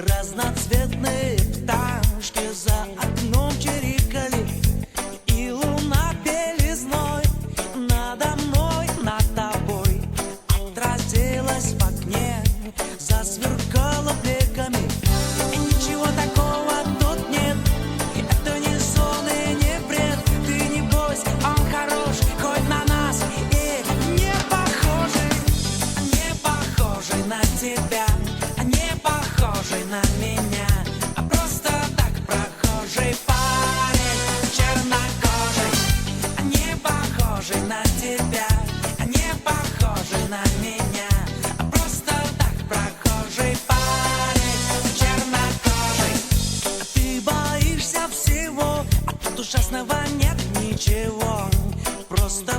Разноцветные пташки за окном чирикали, и луна белизной надо мной, над тобой отразилась в окне, засверкала бликами. И ничего такого тут нет, это не сон и не бред. Ты не бойся, он хорош, хоть на нас и не похожий на тебя, не похожий на меня, а просто так прохожий парень, чернокожий, не похожий на тебя, не похожий на меня, а просто так прохожий парень, чернокожий. А ты боишься всего, а тут ужасного нет ничего, просто